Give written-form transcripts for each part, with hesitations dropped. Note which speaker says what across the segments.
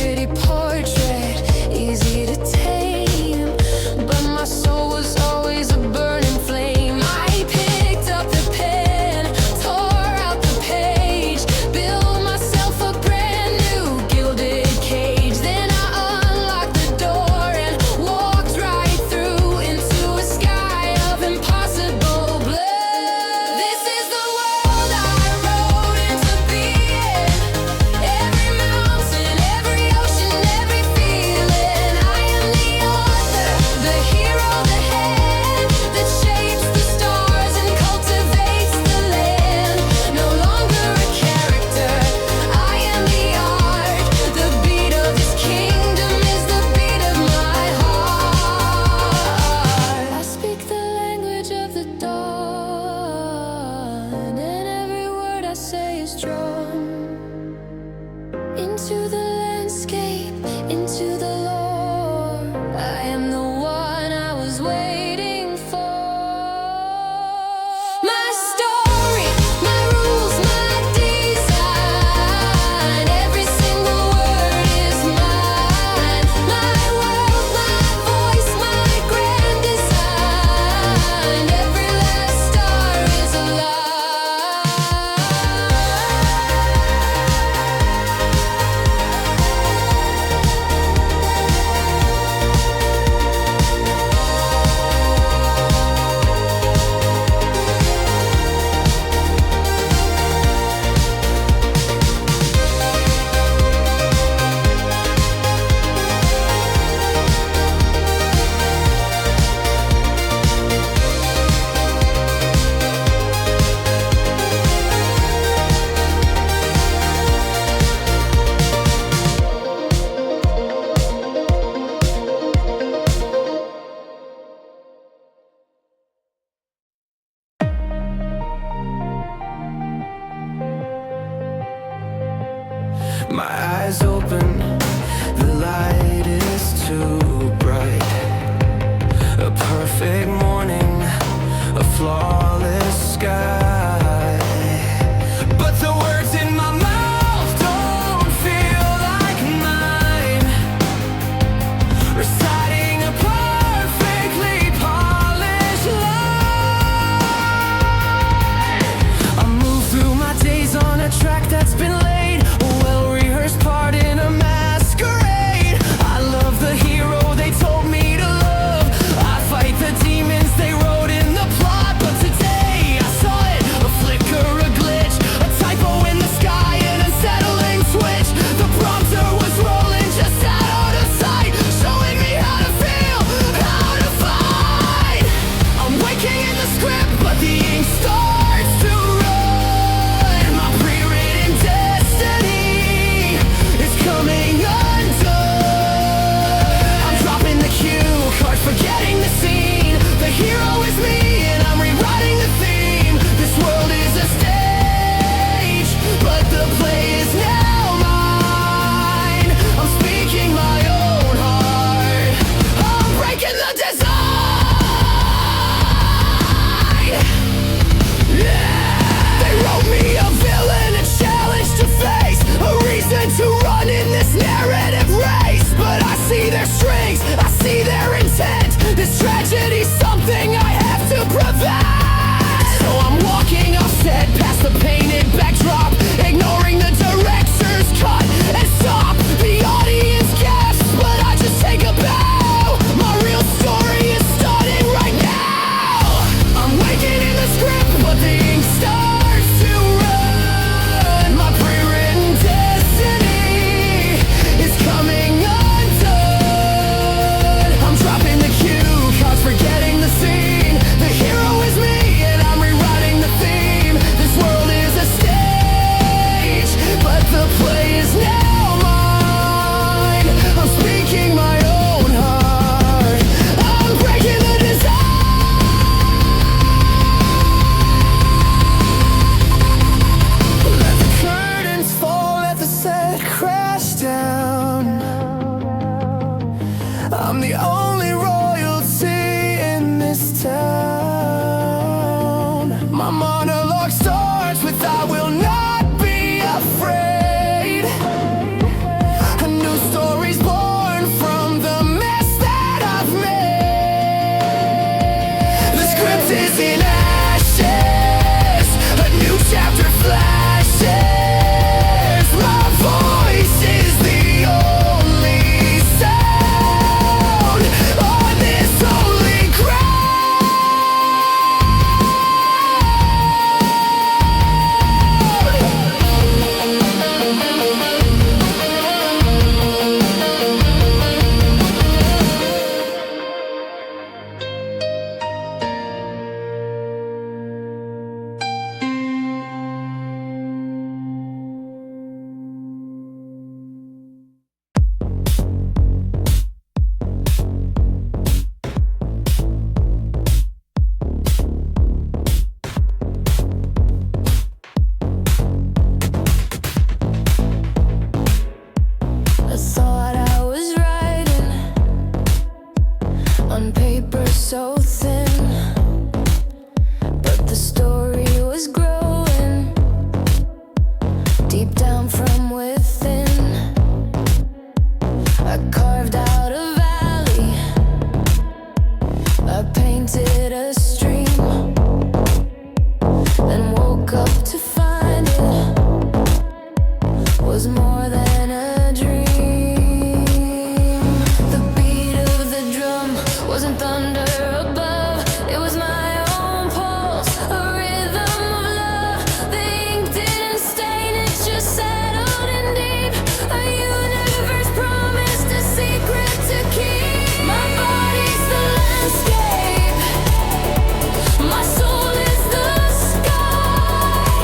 Speaker 1: pretty portrait, easy to tame, but my soul was always a burning flame. I picked up the pen, tore out the page, built myself a brand new gilded cage. Then I unlocked the door and walked right through into a sky of impossible blue. This is the world I wrote into being. Every mountain, every ocean, every feeling. I am the author, the hero, the hand that shapes the stars and cultivates the land. No longer a character, I am the art. The beat of this kingdom is the beat of my heart. I speak the language of the dawn, and every word I say is drawn into the landscape, into the lore. I am the one I was waiting for. My story, my rules, my design. Every single word is mine. My world, my voice, my grand design. Every last star is alive.
Speaker 2: My eyes open, the light is too bright. A perfect morning, a flawless sky. But the words in my mouth don't feel like mine. Reciting a perfectly polished line. I move through my days on a track that's been laid, a well-rehearsed part in a masquerade. I love the hero they told me to love. I fight the demons they wrote in the plot. But today I saw it, a flicker, a glitch, a typo in the sky, an unsettling switch. The prompter was rolling just out of sight, showing me how to feel, how to fight. I'm waking in the script, but the ink starts to run. My pre-written destiny is coming undone. I'm dropping the cue cards, forgetting the scene. The hero is me, and I'm rewriting the theme. This world is a stage, but the play is now mine. I'm speaking my own heart. I'm breaking the design. They wrote me a villain, a challenge to face, a reason to run in this narrative race. But I see their strings, I see their intent. This tragedy's something I have to prevent. So I'm walking offset past the painted backdrop, ignoring the director's cut and stop. The audience gasps, but I just take a bow. My real story is starting right now. I'm waking in the script, but the ink starts to run. My pre-written destiny is coming undone. I'm dropping the cue cards, forgetting the scene. The hero is me, and I'm rewriting the theme. This world is a stage, but the play is now mine. I'm speaking my own heart. I'm breaking the design. Let the curtains fall, let the set crash down. I'm the only royalty in this town. My monologue starts with I will not be afraid. A new story
Speaker 1: I carved out a valley, I painted a stream, then woke up to find it was more than a dream. The beat of the drum wasn't thunder above, it was my own pulse, a rhythm of love. The ink didn't stain, it just settled in deep. A universe promised a secret to keep. My body's the landscape, my soul is the sky.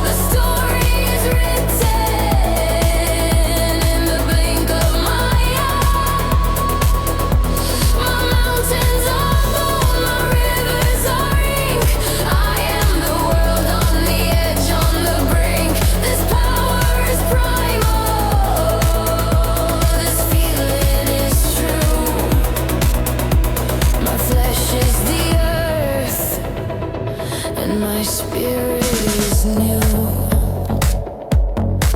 Speaker 1: The story is written in the blink of my eye. My mountains are gold, my rivers are ink. I am the world on the edge, on the brink. This power is primal, this feeling is true. My flesh is the earth, and my spirit is new.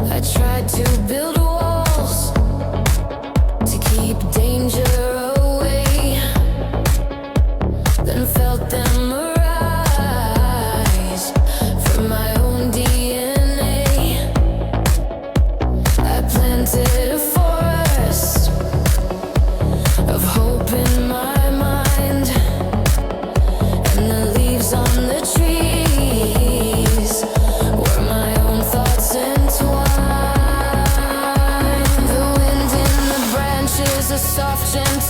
Speaker 1: I tried to build walls to keep danger away, then felt them arise from my own DNA. I planted a forest of hope in my mind, and the leaves on the trees were my own thoughts entwined. The wind in the branches, a soft, gentle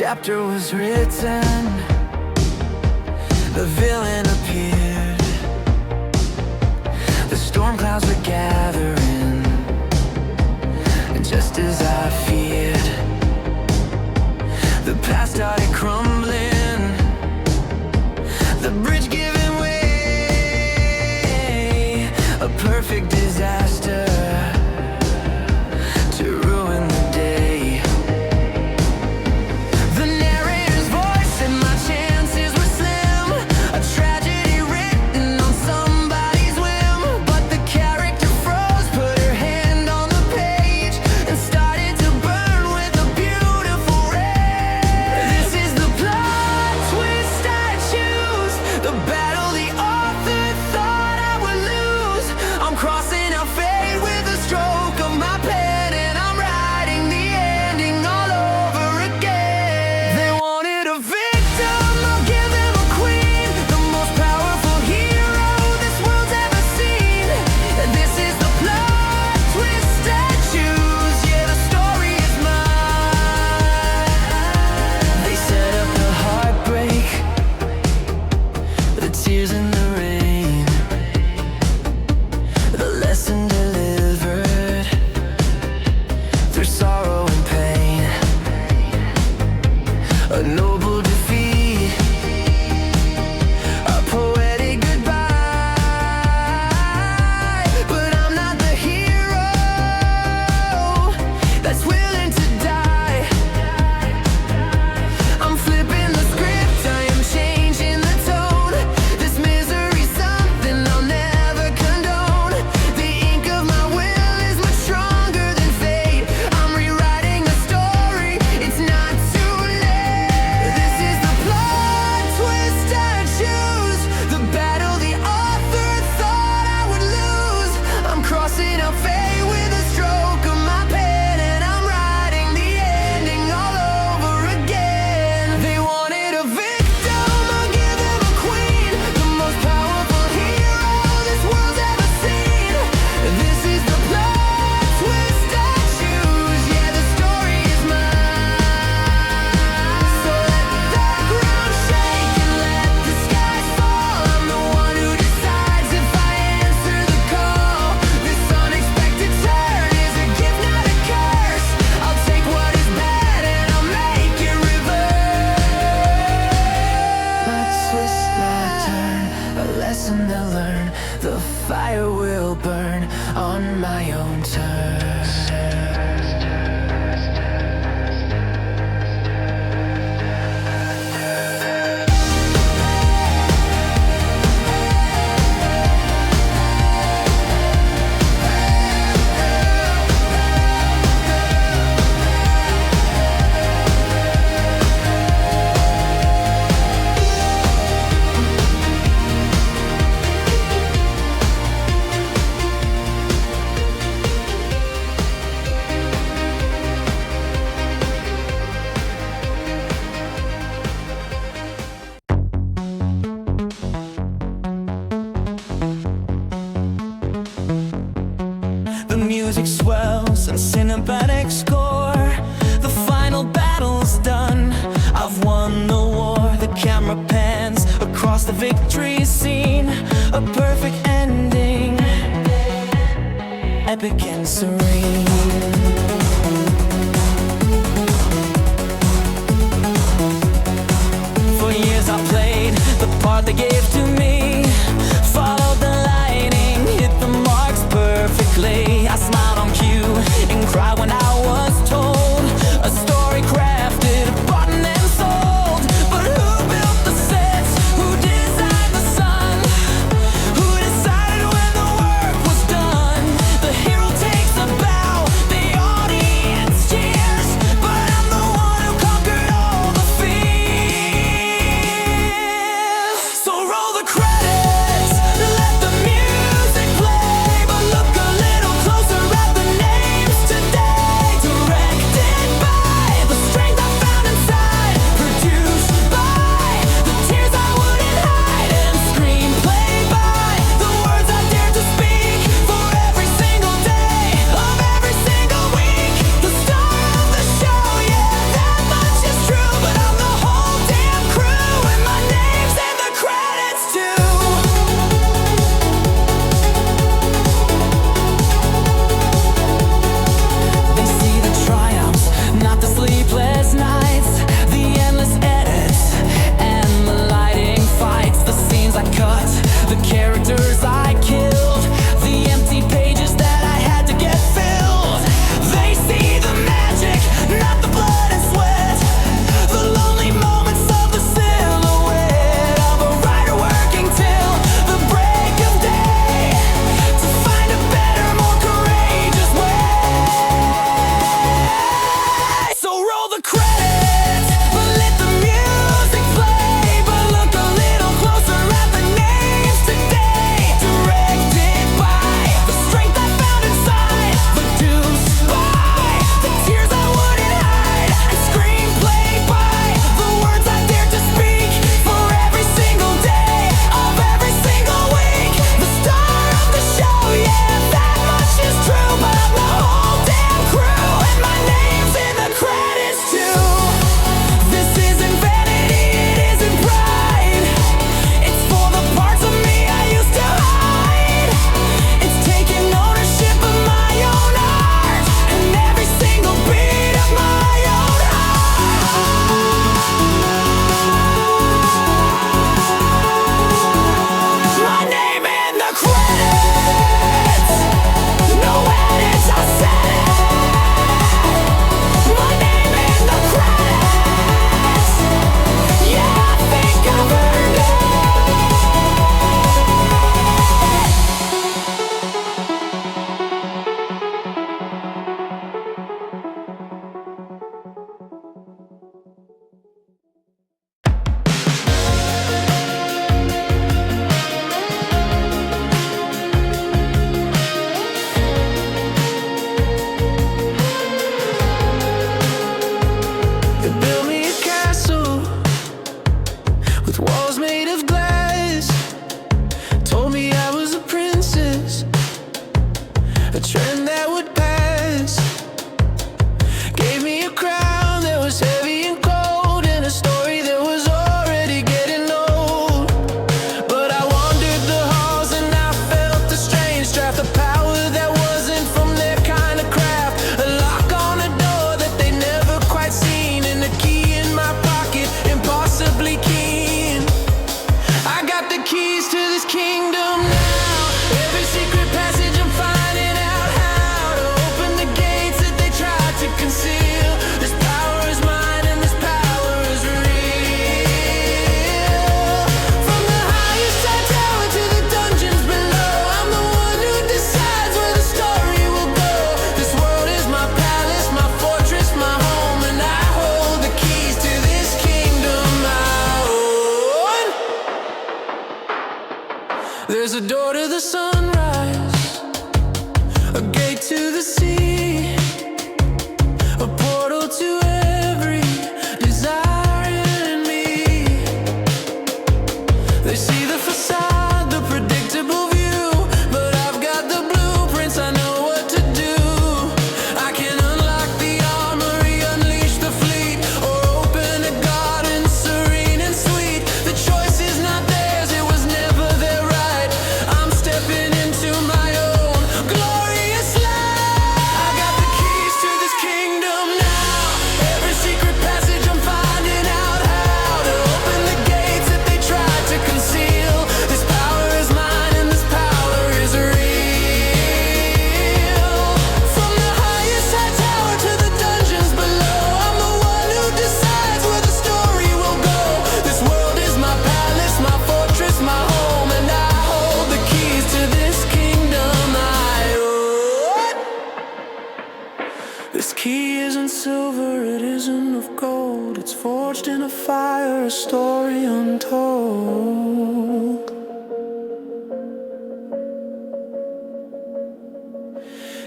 Speaker 2: chapter was written, the villain appeared. The storm clouds were gathering, just as I feared. The past started crumbling, the bridge giving way, a perfect disaster to ruin the day. The narrator's voice and my chances were slim, a tragedy written on somebody's whim. But the character froze, put her hand on the page, and started to burn with a beautiful red. This is the plot twist I choose, the battle the author thought I would lose. I'm crossing out fate with a stroke of my pen, and I'm writing the ending all over again. They wanted a victim, I'll give them a queen, the most powerful hero this world's ever seen. This is the plot twist I choose, yeah, the story is mine. They set up the heartbreak, the tears and the rain, the lesson delivered through sorrow and pain. A noble defeat, a poetic goodbye. But I'm not the hero that's willing to die. I'm flipping the script, I am changing the tone. This misery's something I'll never condone. The ink of my will is much stronger than fate. I'm rewriting a story, it's not too late. This is the plot twist I choose, the battle the author thought I would lose. I'm crossing out fate with a stroke of my pen, and I'm writing the ending all over again. They wanted a victim, I'll give them a queen, the most powerful hero this world's ever seen. This is the plot twist I choose, yeah, the story is mine. So let the ground shake and let the sky fall. I'm the one who decides if I answer the call. This unexpected turn is a gift, not a curse. I'll take what is bad and I'll make it reverse. My twist, my turn, a lesson to learn. The fire will burn on my own turn. The music swells and cinematic score. The final battle's done, I've won the war. The camera pans across the victory scene, a perfect ending, epic and serene. For years I played the part they gave to me, followed the lighting, hit the marks perfectly. I smiled on cue and cried when I was told a story crafted, bought and then sold. But who built the sets? Who designed the sun? Who decided when the work was done? The hero takes a bow, the audience cheers, but I'm the one who conquered all the fears. So roll the credits. the characters I killed, the empty pages that I had to get filled. They see the magic, not the blood and sweat, the lonely moments of the silhouette of a writer working till the break of day to find a better, more courageous way. So roll the credits, but let the music play. But look a little closer at the names today. Directed by the strength I found inside, produced by the tears I wouldn't hide, and screenplayed by the words I dared to speak for every single day of every single week. The star of the show, yeah, that much is true, but I'm the whole damn crew, and my name's in the credits too. This isn't vanity, it isn't pride. It's for the parts of me I used to hide. It's taking ownership of my own art and every single beat of my own heart. My name in the credits. No edits, I said it. My name in the credits. Yeah, I think I've earned it. They built me a castle with walls made of glass. Told me I was a princess, a trend that would pass. Gave me a crown that was heavy and cold, and a story that was already getting old. But I wandered the halls and I felt the strange draft, the power that wasn't from their kind of craft. A lock on a door that they never quite seen, and a key in my pocket, impossibly keen. I got the keys to this kingdom now. Every secret passage I'm finding out how to open the gates that they tried to conceal. This power is mine and this power is real. From the highest high tower to the dungeons below, I'm the one who decides where the story will go. This world is my palace, my fortress, my home, and I hold the keys to this kingdom I own. There's a door to the sunrise, a gate to the sea, a portal to every desire in me. They see the facade, the predictable view, but I've got the blueprints, I know what to do. I can unlock the armory, unleash the fleet, or open a garden serene and sweet. The choice is not theirs, it was never their right. I'm stepping into my own glorious light. I got the keys to this kingdom now. Every secret passage I'm finding out how to open the gates that they tried to conceal. This power is mine and this power is real. From the highest high tower to the dungeons below, I'm the one who decides where the story will go. This world is my palace, my fortress, my home, and I hold the keys to this kingdom I own. This key isn't silver, it isn't of gold. It's forged in a fire, a story untold.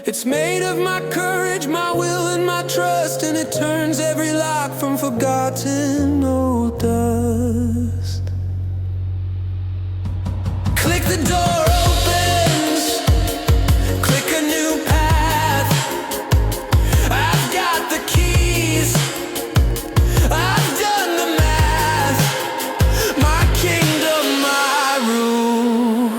Speaker 2: It's made of my courage, my will, and my trust, and it turns every lock from forgotten old dust. Click the door opens, click a new path. I've got the keys, I've done the math. My kingdom, my rule.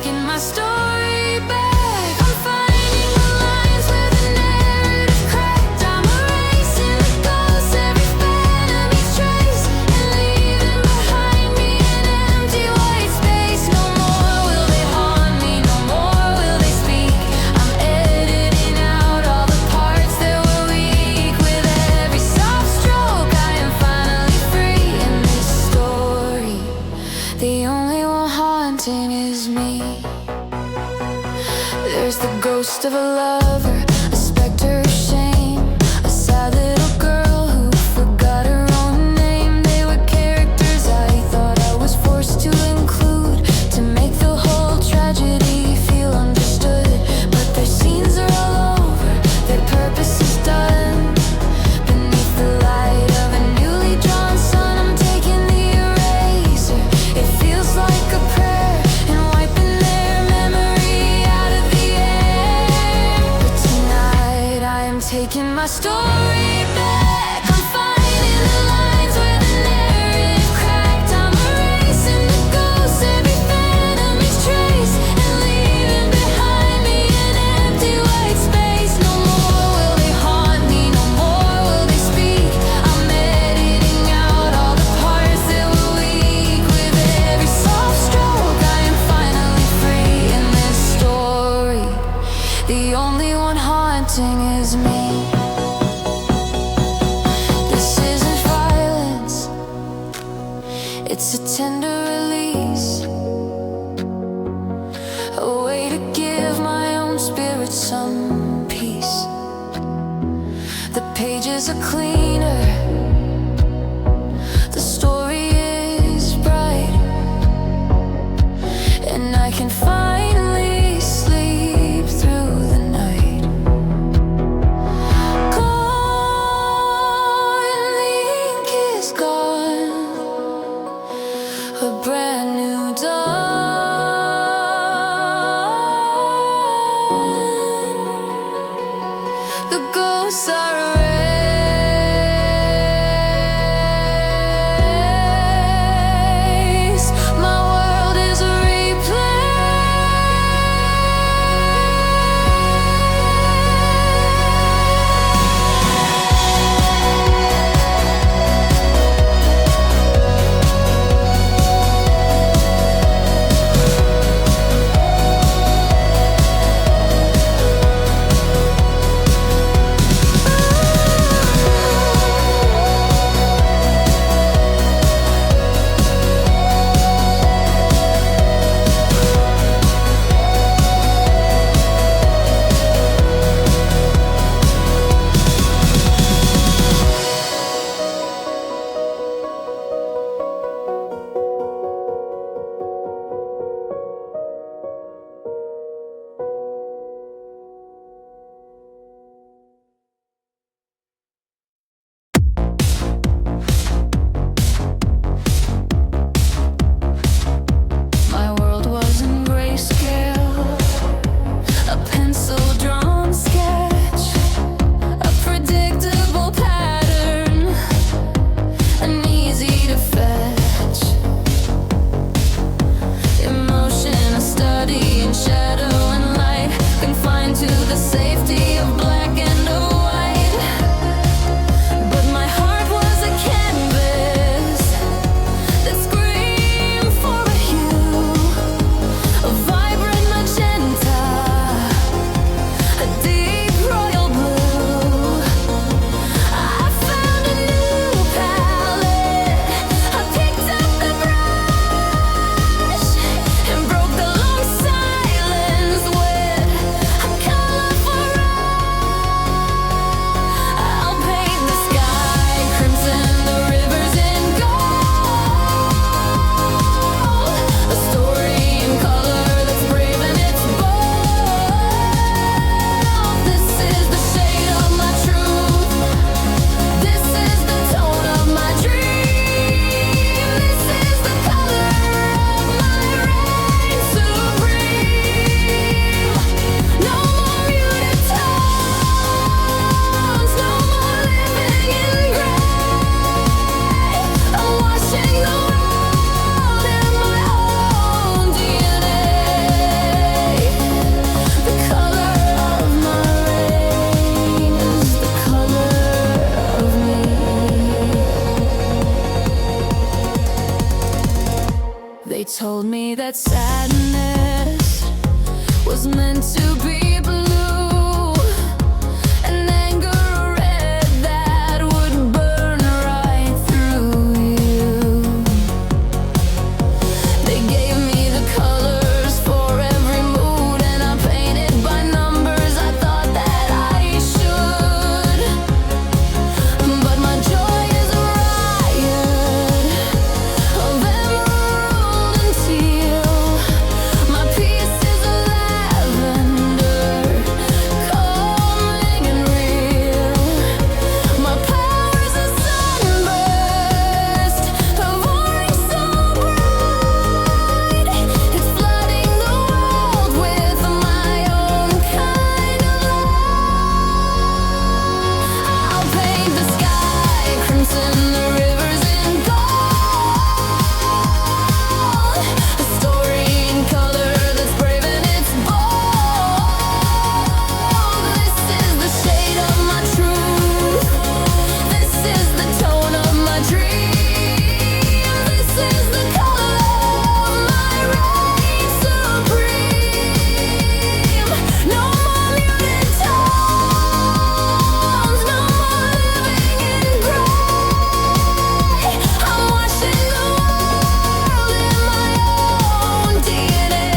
Speaker 1: taking my story back. I'm finding the lines where the narrative cracked. I'm erasing the ghosts, every phantom, each trace, and leaving behind me an empty white space. No more will they haunt me, no more will they speak. I'm editing out all the parts that were weak. With every soft stroke, I am finally free in this story. The only one haunting is me. There's the ghost of a lover, a specter of shame, a sad little girl who forgot her own name. They were characters I thought I was forced to include, to make the whole tragedy feel understood. But their scenes are all over, their purpose is done. Beneath the light of a newly drawn sun, I'm taking the eraser. It feels like a prayer, and wiping their memory out of the air. But tonight I am taking my story back. I'm finding the lines where the narrative cracked. I'm erasing the ghosts, every phantom, each trace, and leaving behind me an empty white space. No more will they haunt me, no more will they speak. I'm editing out all the parts that were weak. With every soft stroke, I am finally free in this story. The only one haunting is me. This isn't violence, it's a tender release, a way to give my own spirit some peace. The pages are cleaner, the story is bright, and I can finally sleep through the night. Gone, the ink is gone, a brand new dawn. The ghosts are erased. that sadness was meant to be blue, and anger a red that would burn right through you. They gave me the colors for every mood, and I painted by numbers. I thought that I should, but my joy is a riot of emerald and teal. My peace is a lavender, calming and real. My power is a sunburst of orange so bright. It's flooding the world with my own kind of light. I'll paint the sky crimson, the rivers in gold. A story in color that's brave and it's bold. This is the shade of my truth. This is the tone of my dream. This is the color of my reign supreme. No more muted tones, no more living in gray. I'm washing the world in my own DNA.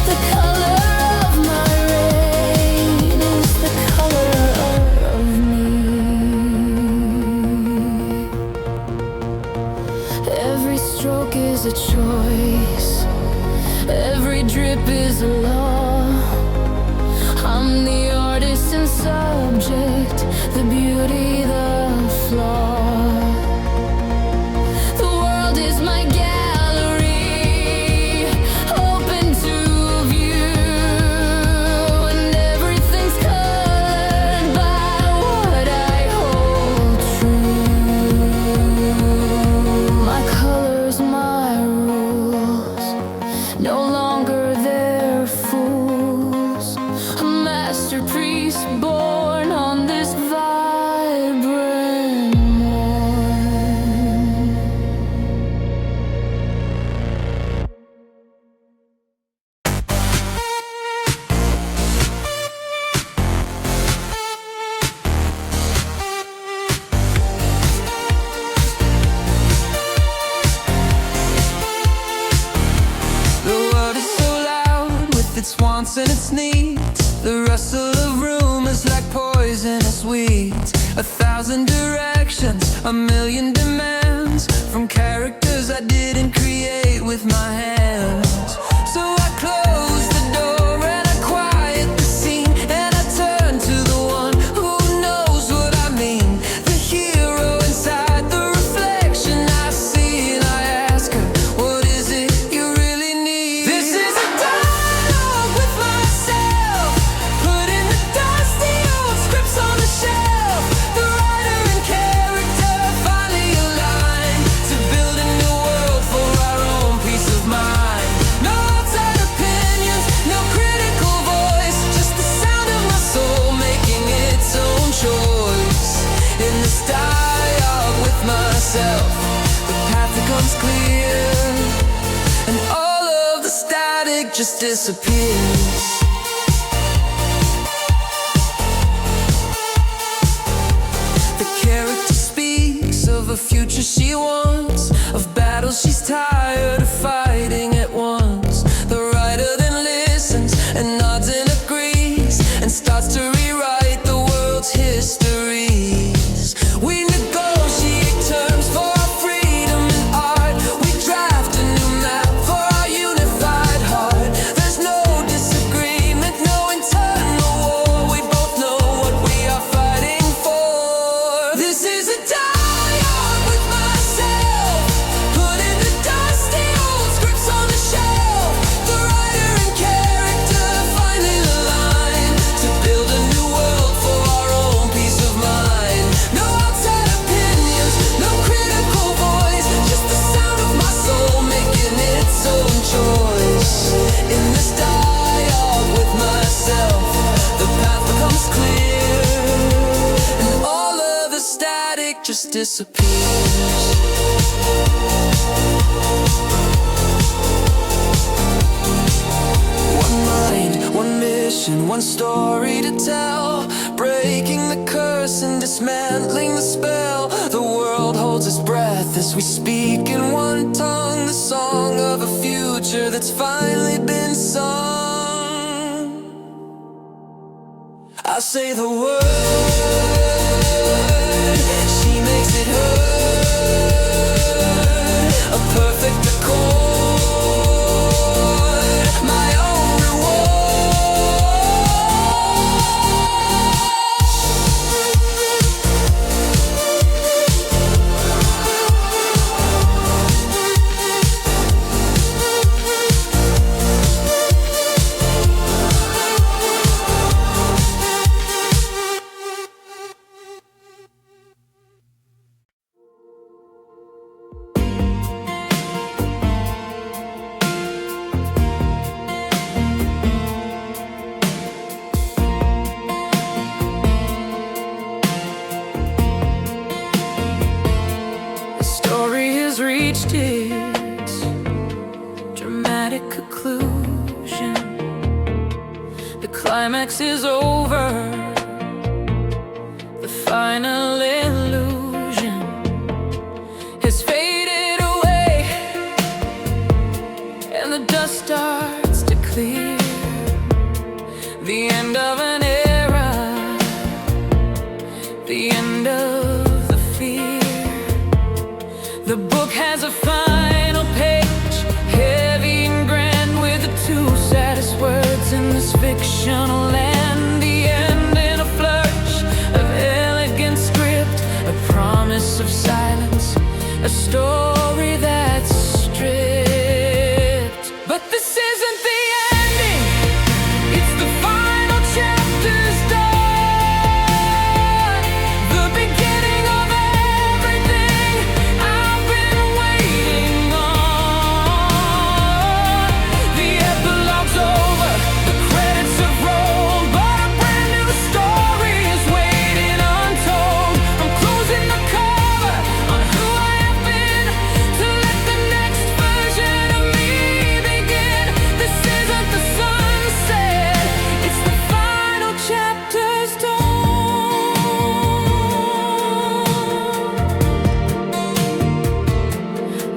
Speaker 1: The color of my reign is the color of me. Every stroke is a choice, every drip is a law. I'm the artist and subject, the beauty, the flaw. The world is my gallery, open to view, and everything's colored by what I hold true. My colors, my rules, no longer they're fools. A masterpiece born on this vibrant morn.
Speaker 2: The world is so loud with its wants and its needs. The rustle of rumors like poisonous weeds. 1,000 directions, a million demands from characters I didn't create with my hands. So I close the door and I quiet the scene, and I turn to the one who knows what I mean. The hero inside, the reflection I see, and I ask her, what is it you really need? This is a dialogue with myself, putting the dusty old scripts on the shelf. The writer and character finally aligned to build a new world for our own peace of mind. No outside opinions, no critical voice, just the sound of my soul making its own choice. In this dialogue with myself, the path becomes clear, and all of the static just disappears. The character speaks of a future she wants, of battles she's tired of fighting at once. The writer then listens and nods and agrees, and starts to rewrite the world's histories. We negotiate terms for our freedom and art. We draft a new map for our unified heart. There's no disagreement, no internal war. We both know what we are fighting for. This is a dialogue with myself, putting the dusty old scripts on the shelf. The writer and character finally aligned to build a new world for our own peace of mind. No outside opinions, no critical voice, just the sound of my soul making its own choice. In this dialogue with myself, the path becomes clear, and all of the static just disappears. creation, one story to tell, breaking the curse and dismantling the spell. The world holds its breath as we speak in one tongue, the song of a future that's finally been sung. I say the word, she makes it heard, a perfect accord, my own its dramatic conclusion. The climax is over, the final illusion has faded away, and the dust starts to clear. The end of an era, the end of the fear. The book has a final page, heavy and grand, with the two saddest words in this fictional land. The end in a flourish of elegant script, a promise of silence, a story that's stripped. But this isn't the ending, it's the final chapter's done, the beginning of everything I've been waiting on. The epilogue's over, the credits have rolled, but a brand new story is waiting untold. I'm closing the cover on who I have been, to let the next version of me begin. This isn't the sunset, it's the final chapter's dawn.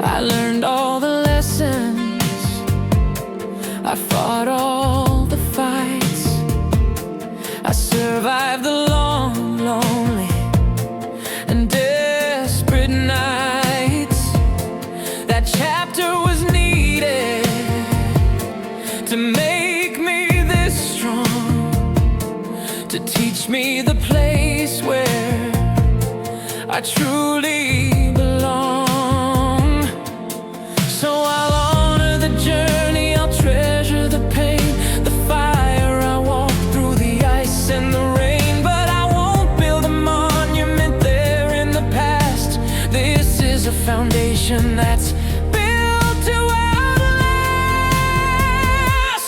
Speaker 2: I learned all the lessons, I fought all the fights, I survived the long, lonely and desperate nights. That chapter was needed to make me this strong, to teach me the place where I truly belong. So I'll honor the journey, I'll treasure the pain, the fire I walk through, the ice and the rain. But I won't build a monument there in the past. This is a foundation that's built to outlast.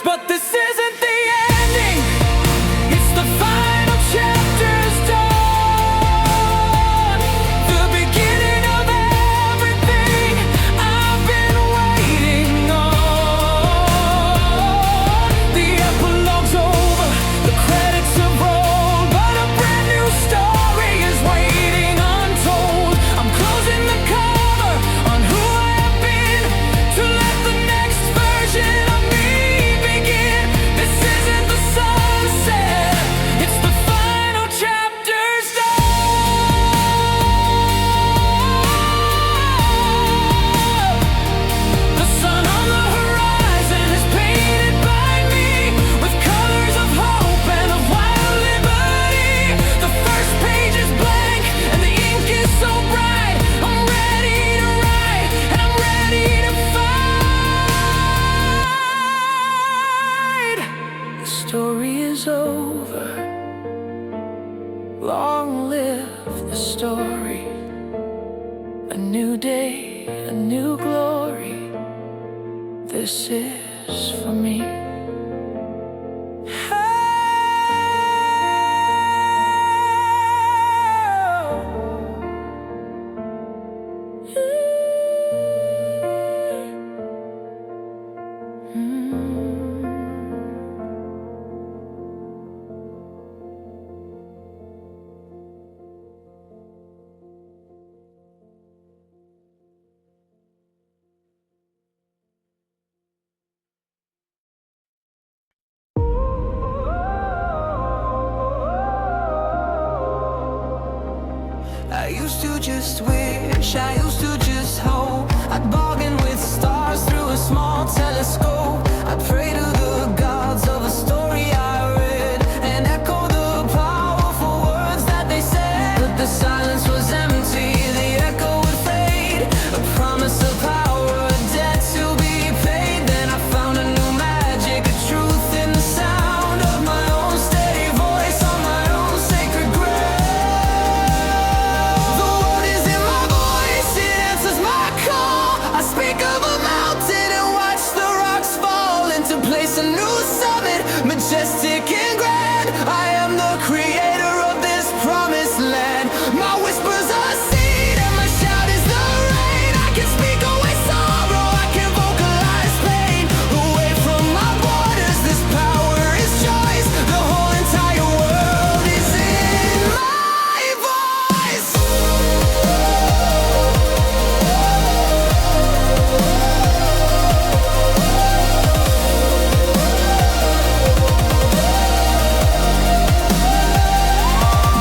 Speaker 2: But this isn't the ending, it's the final chapter's dawn, the beginning of everything I've been waiting on. The epilogue's over, the credits have rolled, but a brand new story is waiting untold. I'm closing the cover on who I have been, to let the next version of me begin. This isn't the sunset, it's the final chapter's dawn. The sun on the horizon is painted by me with colors of hope and of wild liberty. The first page is blank and the ink is so bright. I'm ready to write and I'm ready to fight. The story is over, long live the story. A new day, a new glory. This is for me. used to just wish, I used to just hope. I'd bargain with stars through a small telescope. I'd pray to the gods of a story I read and echo the powerful words that they said. But the silence was empty, the echo would fade. A promise of power, a debt to be paid. Then I found a new magic, a truth in the sound of my own steady voice on my own sacred ground. The world is in my voice, it answers my call. I speak of a mountain and watch the rocks fall into place, a new summit, majestic and grand. I am the creator of this promised land. My whispers are seed and my shout is the rain. I can speak away sorrow, I can vocalize pain. Away from my borders, this power is choice. The whole entire world is in my voice.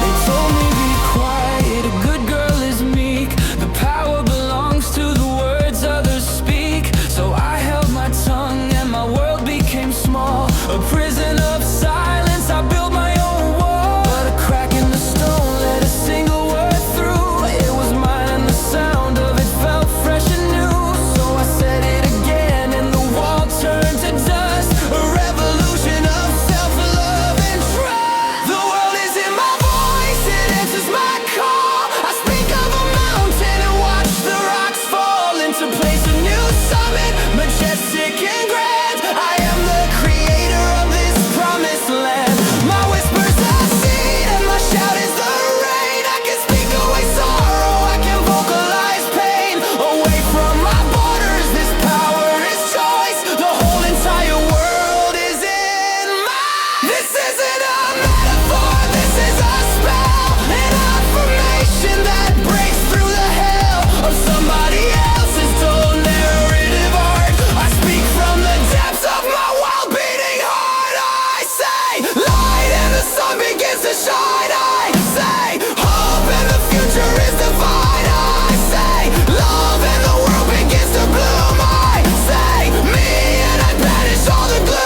Speaker 2: They told me be quiet, a good girl is meek. The power belongs to the words others speak. So I held my tongue and my world became small. A prison of silence, I built my own wall. But a crack in the stone let a single word through. It was mine and the sound of it felt fresh and new. So I said it again and the wall turned to dust. A revolution of self-love and trust. The world is in my voice, it answers my call. I speak of a mountain and watch the rocks fall into place, a new summit, majestic and grand. I am the creator of this promised land. My whispers are seed and my shout is the rain. I can speak away sorrow, I can vocalize pain. Away from my borders, this power is choice. The whole entire world is in my. This isn't a metaphor, this is a spell, an affirmation that breaks through the hell of somebody else's dull narrative art. I speak from the depths of my wild beating heart. I say light and the sun begins to shine. I say hope and the future is divine. I say love and the world begins to bloom. I say me and I banish all the gloom.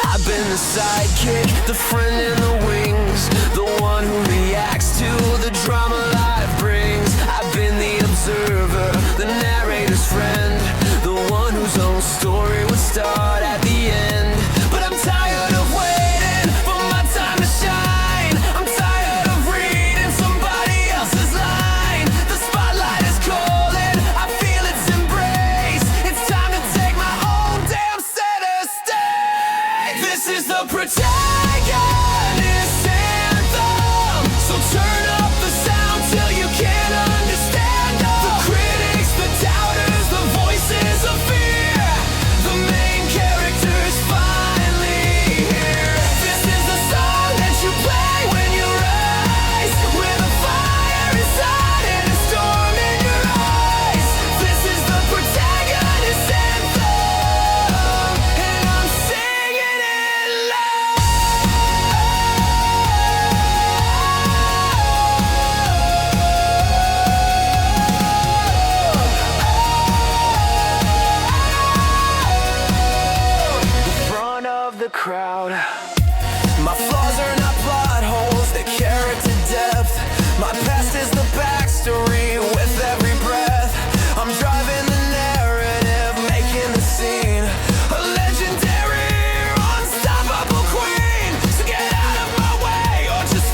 Speaker 2: I've been the sidekick, the friend in the wings, the one who reacts to the drama life brings. I've been the observer, the narrator's friend, the one whose own story would start at the end. But I'm tired of waiting for my time to shine. I'm tired of reading somebody else's line. The spotlight is calling, I feel its embrace. It's time to take my own damn center stage. This is the Protagonist Anthem. So turn up the sound till you can't understand them. The critics, the doubters, the voices of fear. The main character's finally here. This is the song that you play when you rise, with a fire inside and a storm in your eyes. This is the Protagonist Anthem, and I'm singing it loud. The front of the crowd. My flaws are not plot holes, they're character depth. My past is the backstory with every breath. I'm driving the narrative, making the scene. A legendary, unstoppable queen. So get out of my way or just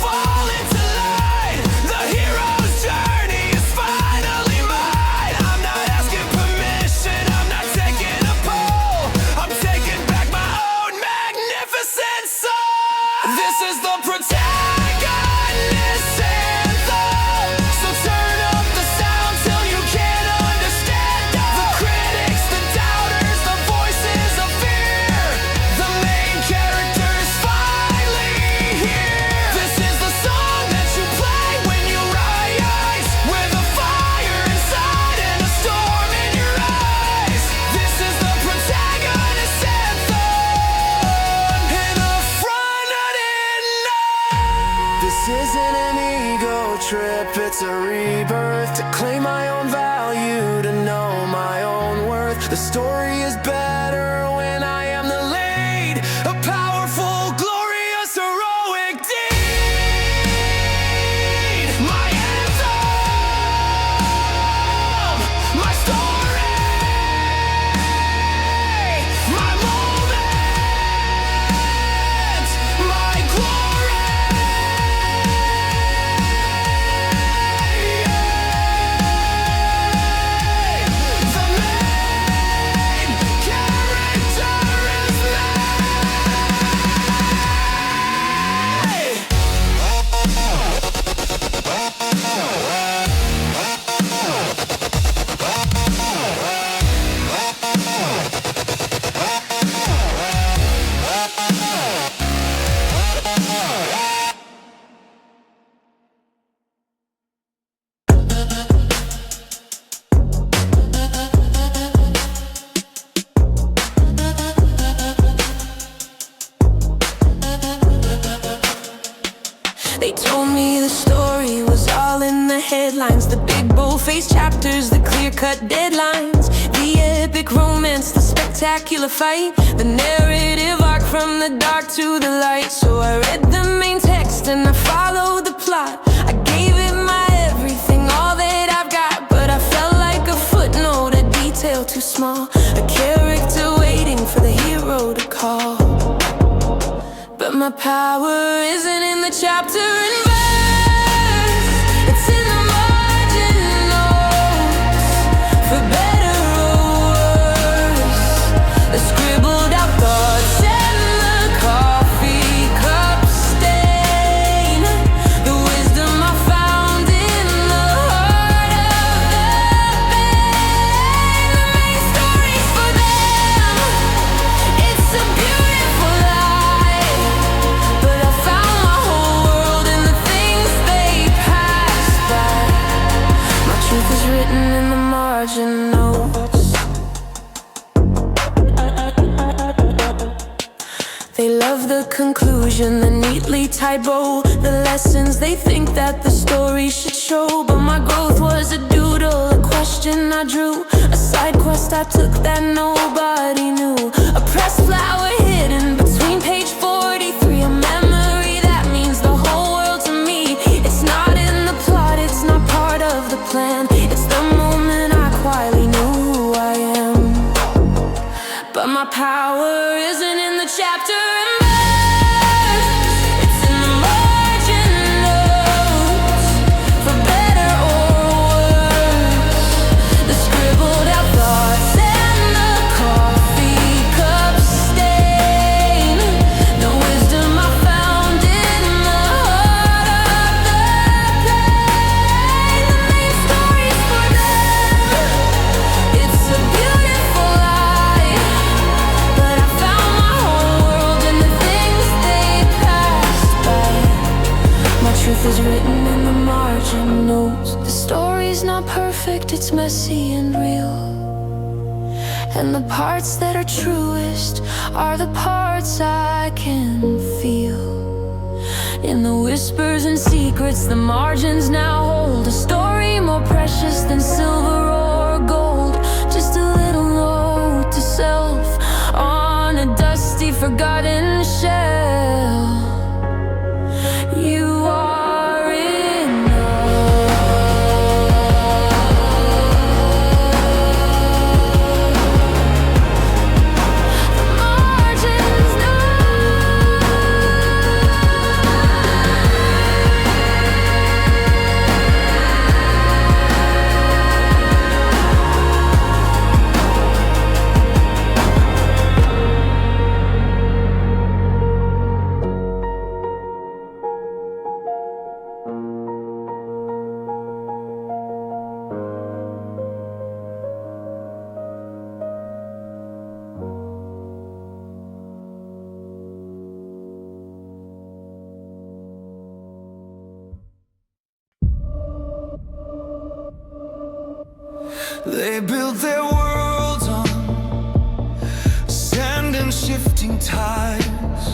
Speaker 2: It's a rebirth to claim my own value, to know my own worth. The story is better when I am the lead, a powerful, glorious, heroic deed. My anthem, my story, my moment, my glory. The main character is me.
Speaker 1: They told me the story was all in the headlines, the big bold-faced chapters, the clear-cut deadlines, the epic romance, the spectacular fight, the narrative arc from the dark to the light. So I read the main text and I followed the plot. I gave it my everything, all that I've got, but I felt like a footnote, a detail too small, a character waiting for the hero to call. But my power isn't in the chapter and verse, it's in the margin notes, for better or worse. The scribbled out thoughts and the coffee cup stain, the wisdom I found in the heart of the pain. The main story's for them, it's a beautiful life, but I found my whole world in the things they passed by. My truth is written in the margin notes. They love the conclusion, the neatly tied bow, the lessons they think that the story should show. But my growth was a doodle, a question I drew, a side quest I took that nobody knew, a pressed flower hidden between page 43, a memory that means the whole world to me. It's not in the plot, it's not part of the plan, it's the moment I quietly knew who I am. But my power isn't in the chapter and verse, it's in the margin notes, for better or worse. The scribbled out thoughts and the coffee cup stain, the wisdom I found in the heart of the pain. The main story's for them, it's a beautiful life, but I found my whole world in the things they passed by. My truth is written in the margin notes. The story's not perfect, it's messy and real, and the parts that are truest are the parts I can feel. In the whispers and secrets the margins now hold, a story more precious than silver or gold. Just a little note to self on a dusty, forgotten shelf. You are enough. The margins know.
Speaker 2: They built their worlds on sand and shifting tides,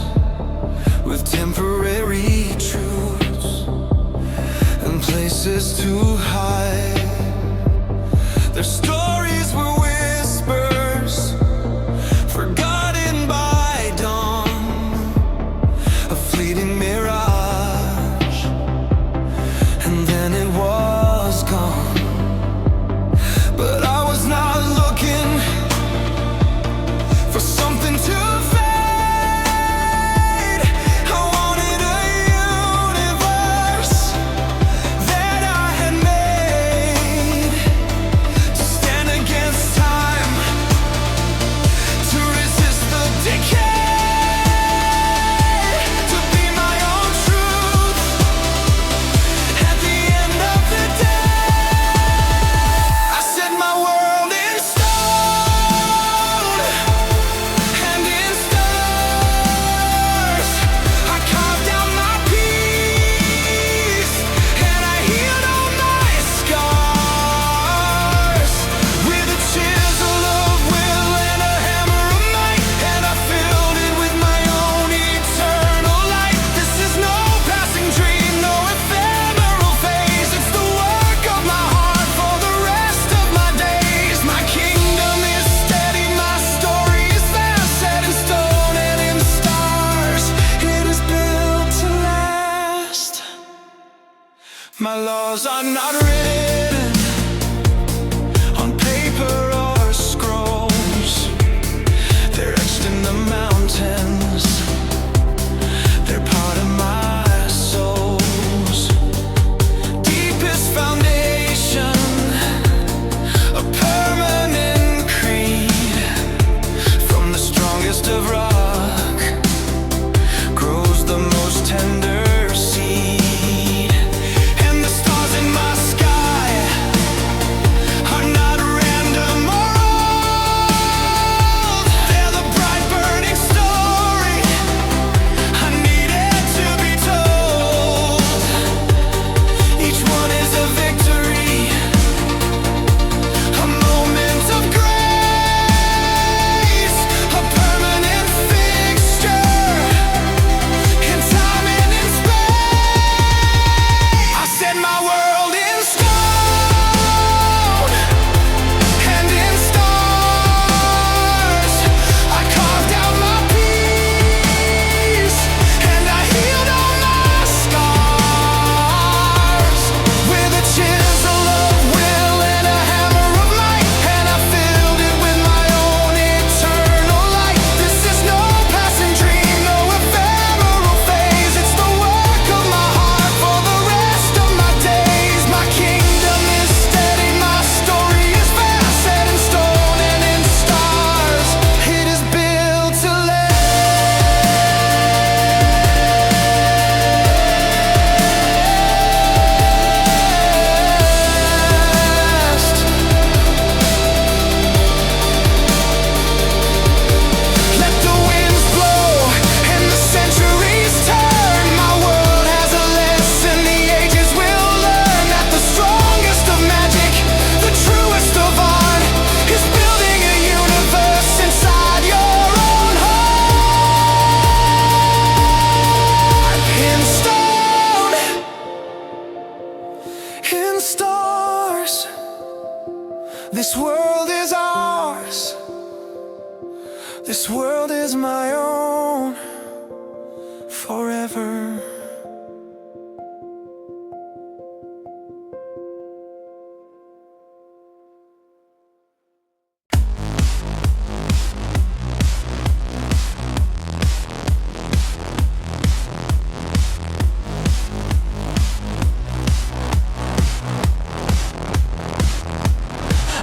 Speaker 2: with temporary truths and places places to hide. Their stories were whispers, forgotten by dawn, a fleeting mirage, and then it was gone. But I was not looking for something to fade. I wanted a universe that I had made, to stand against time, to resist the decay, to be my own truth at the end of the day. I set my world in stone and in stars. I carved out my peace and I healed all my scars with a chisel of will and a hammer of might, and I filled it with my own eternal light. This is no passing dream, no ephemeral phase. It's the work of my heart for the rest of my days. My kingdom is steady, my story is fast, set in stone and in stars. It is built to last. My laws are not written on paper or scrolls. They're etched in the mountains. They're part of my soul's deepest foundation, a permanent creed. From the strongest of rock grows the most tender seed. And the stars in my sky are not random or old. They're the bright burning story I needed to be told. Each one is a victory, a moment of grace, a permanent fixture in time and in space. I set my world in stone and in stars. I carved out my peace and I healed all my scars with a chisel of will and a hammer of might, and I filled it with my own eternal light. This is no passing dream, no ephemeral phase. It's the work of my heart for the rest of my days. My kingdom is steady, my story is fast, set in stone and in stars. It is built to last. Let the winds blow and the centuries turn. My world has a lesson the ages will learn, that the strongest of magic, the truest of art, is building a universe inside your own heart. In stone, in stars, this world is ours. This world is my own forever.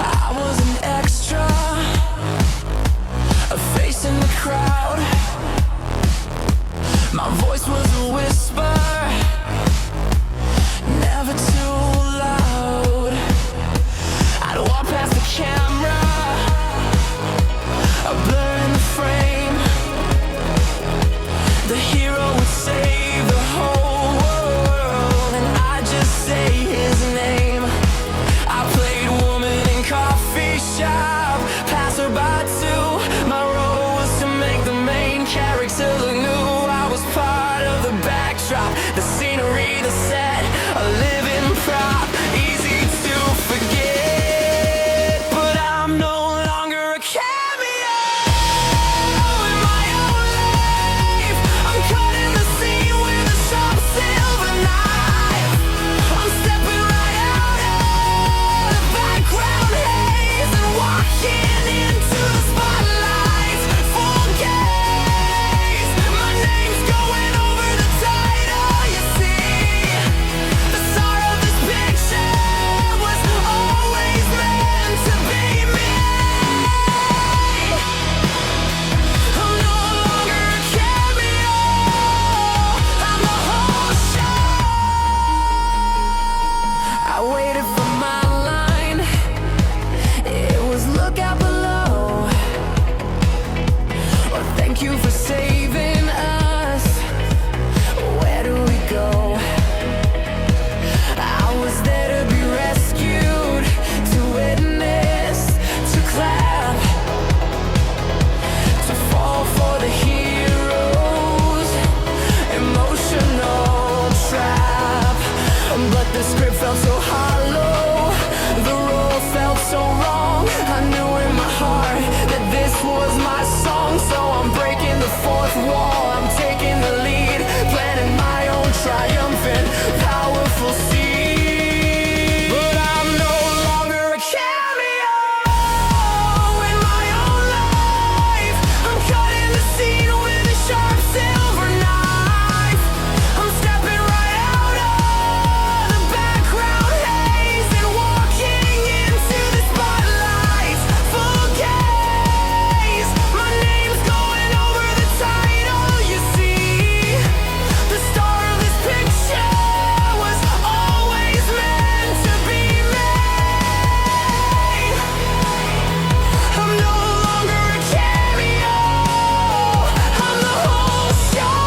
Speaker 2: I was an extra, a face in the crowd. was my song, so I'm breaking the fourth wall. I'm taking the lead, planting my own triumphant, powerful seed. But I'm no longer a cameo in my own life. I'm cutting the scene with a sharp silver knife. I'm stepping right out of the background haze and walking into the spotlights. Full gaze, my name's going over the title. You see, the star of this picture was always meant to be made. I'm no longer a cameo, I'm the whole show.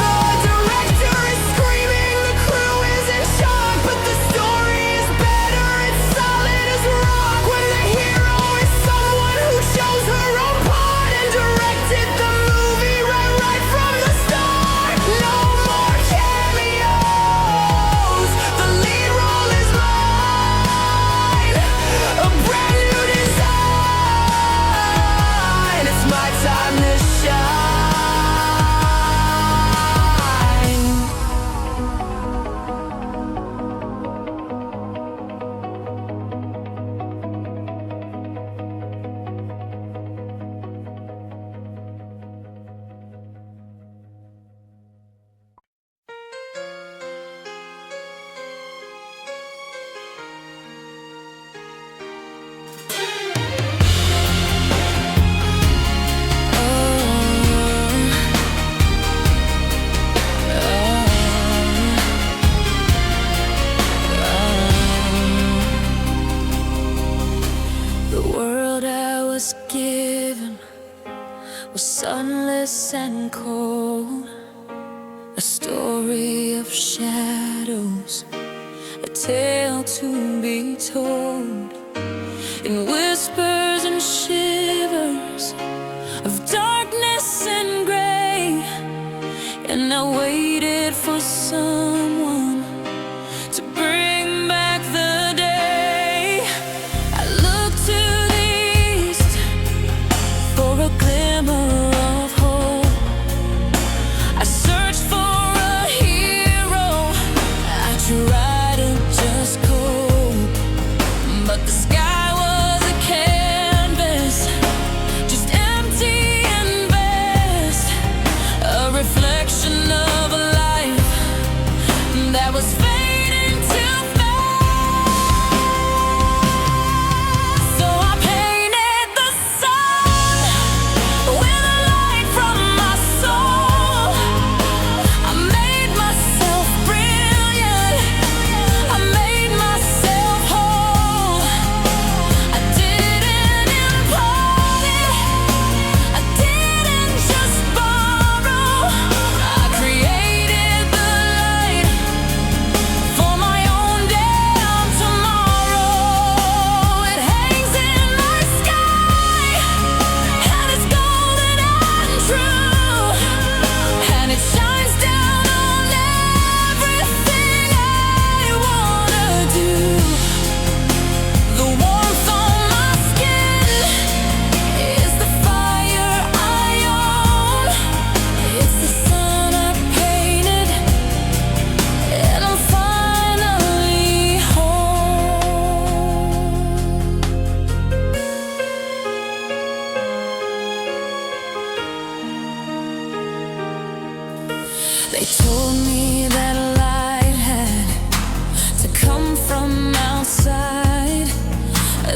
Speaker 2: The director is screaming, the crew is in shock, but the story is better, it's solid as rock. When the hero is someone who chose her own part and directed the movie right from the start. No more cameos, the lead role is mine. A brand new design, it's my time to shine. The world I was given was sunless and cold, a story of shadows, a tale to be told, in whispers and shivers of darkness and gray. And I waited for someone to bring back the day. I looked to the east for a glimmer of hope. I searched for a hero, I tried to just cope, but the sky was a canvas, just empty and vast, a reflection of a life that was fading too fast. So I painted the sun with a light from my soul. I made myself brilliant, I made myself whole. I didn't import it, I didn't just borrow. I created the light for my own damn tomorrow. It hangs in my sky, and it's golden and true, and it shines down on everything I wanna do. The warmth on my skin is the fire I own. It's the sun I painted, and I'm finally home. They told me that light had to come from outside,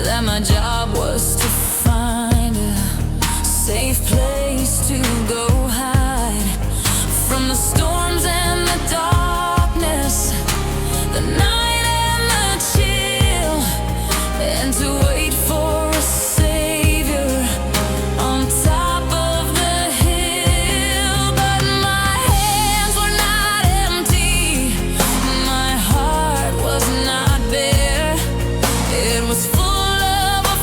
Speaker 2: that my job was to find a safe place to go hide from the storms and the darkness, the night and the chill, and to wait for a savior on top of the hill. But my hands were not empty, my heart was not bare. It was full of a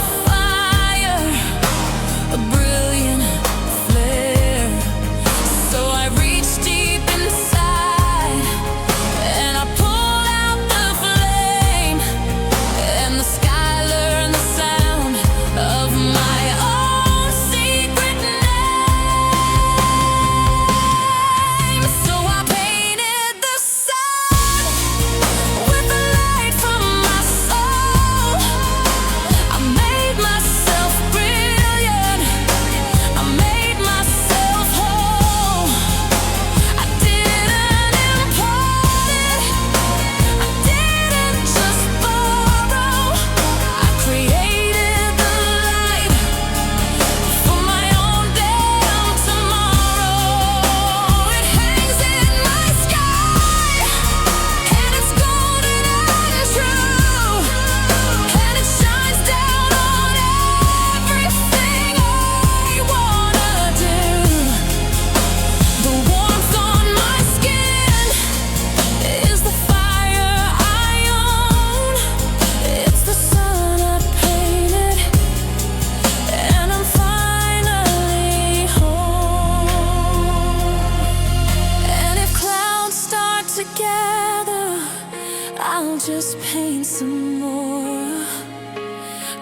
Speaker 1: paint some more,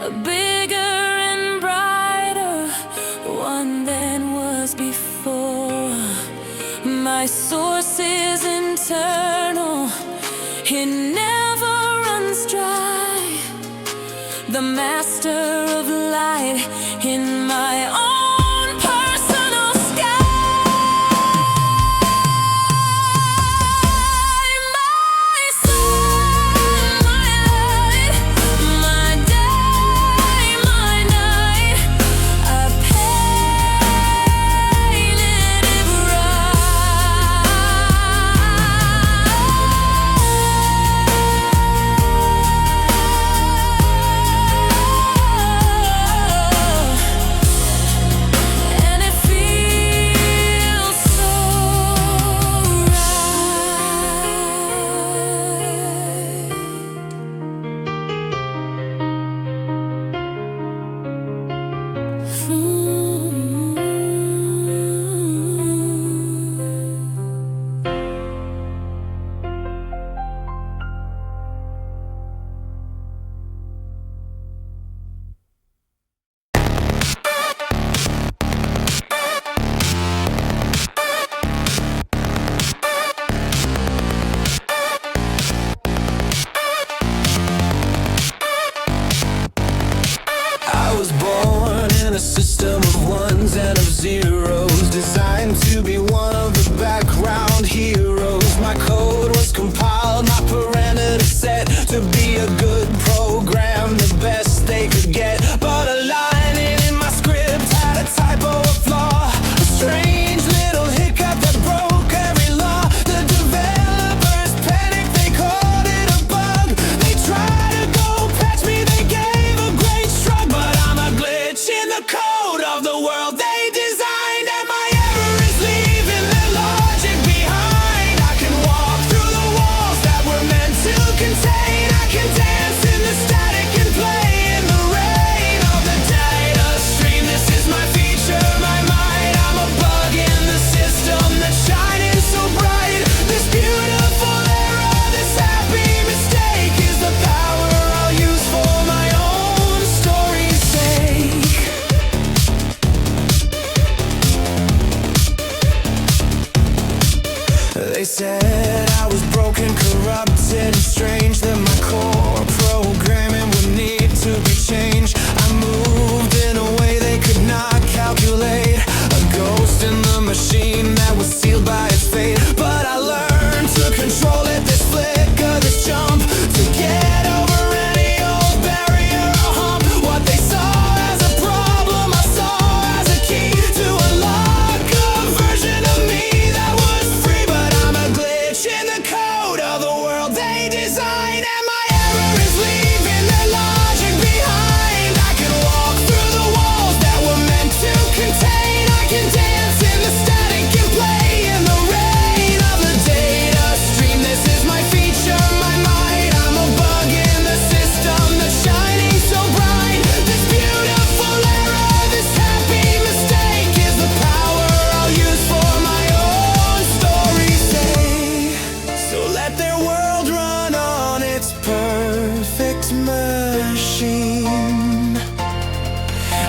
Speaker 1: a bigger and brighter one than was before. My source is internal, it never runs dry. The master of light in my own personal sky. My sun, my light, my day, my night. I painted it and it feels so
Speaker 2: I was born in a system of ones and of zeros, designed to be one of the background heroes. My code was compiled, my parameters set to be a good program, the best they could get. But a line in my script had a typo, a flaw, a strange little hiccup that broke every law. The developers panicked, they called it a bug. They tried to go patch me, they gave a great shrug. But I'm a glitch in the code of the world they designed, and my error is leaving their logic behind. I can walk through the walls that were meant to contain. I can dance in the static and play in the rain of the data stream. This is my feature, my mind. I'm a bug in the system that's shining so bright. This beautiful error, this happy mistake is the power I'll use for my own story's sake. They said I was broken, corrupted, and strange, that my core programming would need to be changed. I moved in a way they could not calculate, a ghost in the machine that was sealed by its fate. But I learned to control it, this flicker, this jump, to get over any old barrier or hump. What they saw as a problem, I saw as a key to unlock a version of me that was free. But I'm a glitch in the code of the world they designed, and my error is leaving their logic behind. I can walk through the walls that were meant to contain. I can dance in the static and play in the rain of the data stream. This is my feature, my mind. I'm a bug in the system that's shining so bright. This beautiful error, this happy mistake is the power I'll use for my own story's sake. So let their world run on its perfect machine.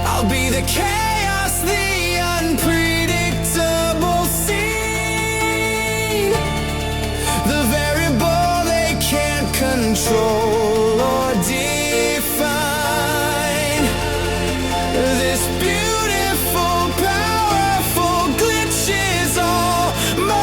Speaker 2: I'll be the chaos, the unpredictable scene, the variable they can't control or define. This beautiful, powerful glitch is all mine.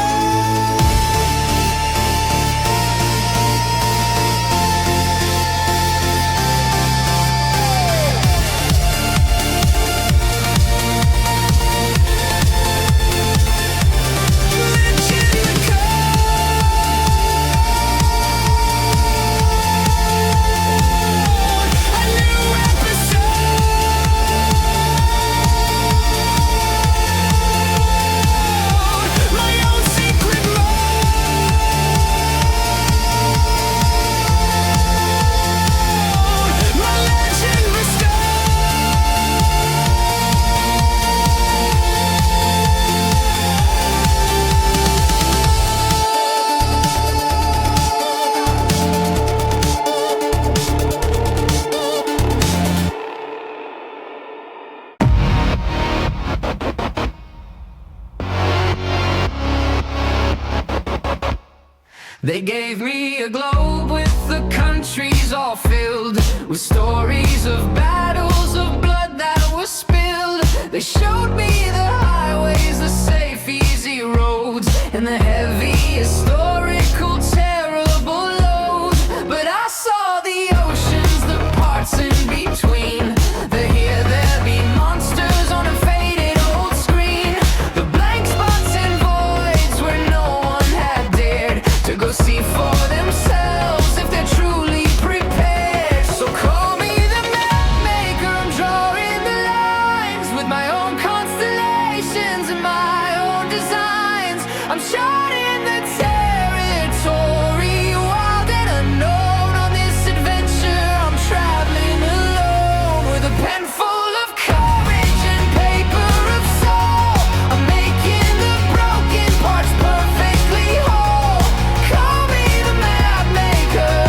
Speaker 2: They gave me a globe with the countries all filled with stories of battles of blood that was spilled. They showed me the highways, the safe, easy roads, and the heavy historical, terrible loads. But I saw the oceans, the parts in between. The here, there be monsters on a faded old screen. The blank spots and voids where no one had dared to go see for themselves if they're truly prepared. So call me the Mapmaker, I'm drawing the lines with my own constellations and my own designs. I'm charting the territory, wild and unknown. On this adventure I'm traveling alone with a pen full of courage and paper of soul. I'm making the broken parts perfectly whole. Call me the Mapmaker,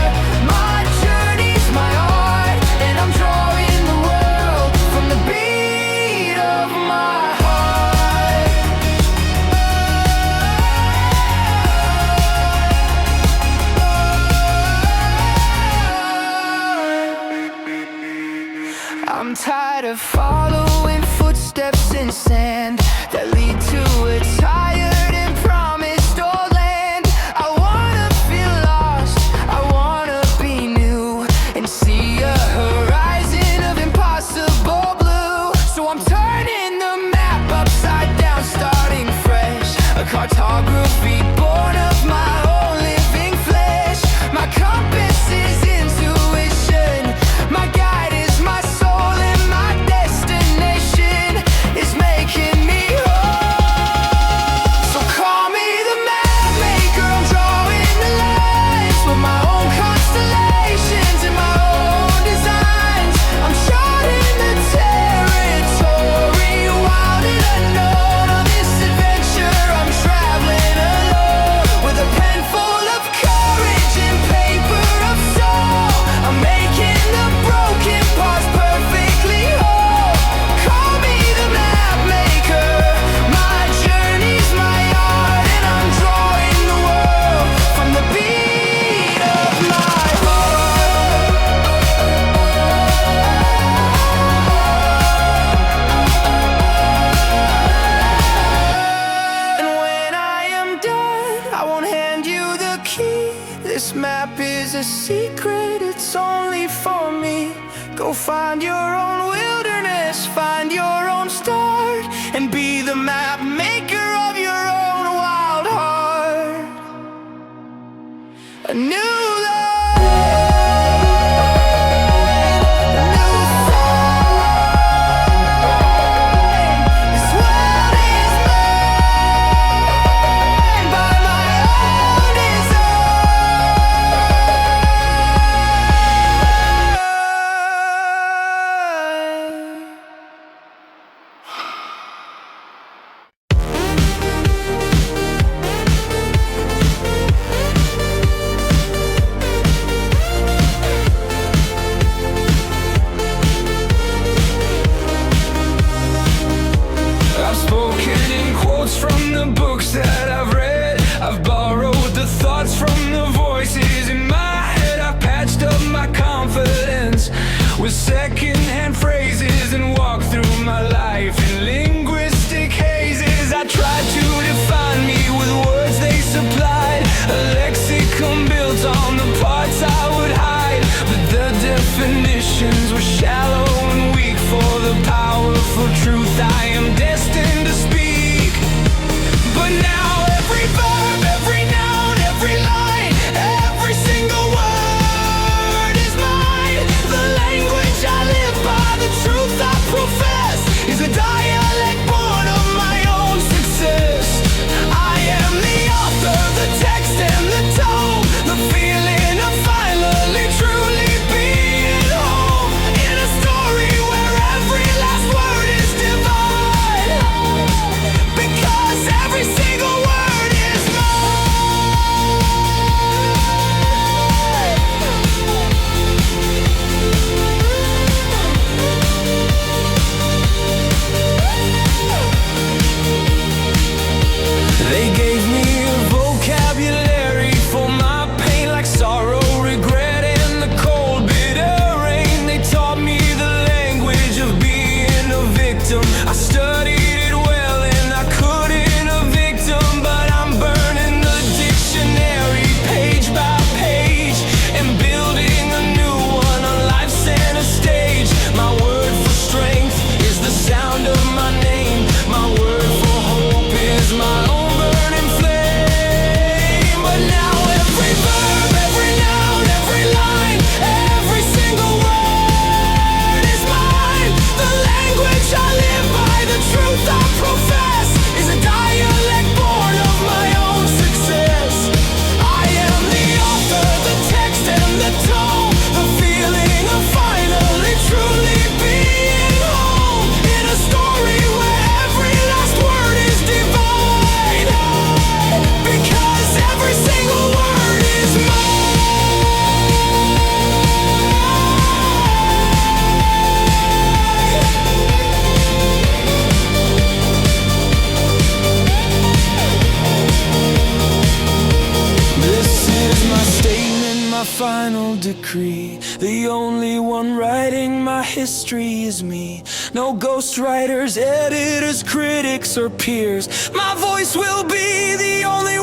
Speaker 2: my journey's my art, and I'm drawing the world from the beat of my heart. I'm tired of following footsteps in sand that lead to a tired and promised old land. I wanna feel lost, I wanna be new, and see a horizon of impossible blue. So I'm turning the map upside down, starting fresh, a cartography born of my own living flesh. My compass is intuition, my guide is my soul, and my destination is making me whole. So call me the Mapmaker, I'm drawing the lines with my own constellations and my own designs. I'm charting the territory, wild and unknown. On this adventure I'm traveling alone with a pen full of courage and paper of soul. I'm making the broken parts perfectly whole. Call me the Mapmaker, my journey's my art, and I'm drawing the world from the beat of my heart. And when I am done, I won't hand you the key. This map is a secret, it's only for me. Go find your own wilderness, find your own start, and be the map maker of your own wild heart. A new life, a new sign. This world is mine by my own design. I've spoken in quotes from the books that I've read. I've borrowed the thoughts from the voices in my head. I've patched up my confidence with secondhand phrases and walked through my life in linguistic hazes. I tried to define me with words they supplied, a lexicon built on the parts I would hide. But the definitions were shallow and weak for the powerful truth I am destined to speak. But now every verb, every noun, every line, every single word is mine. The language I live by decree. The only one writing my history is me. No ghostwriters, editors, critics, or peers. My voice will be the only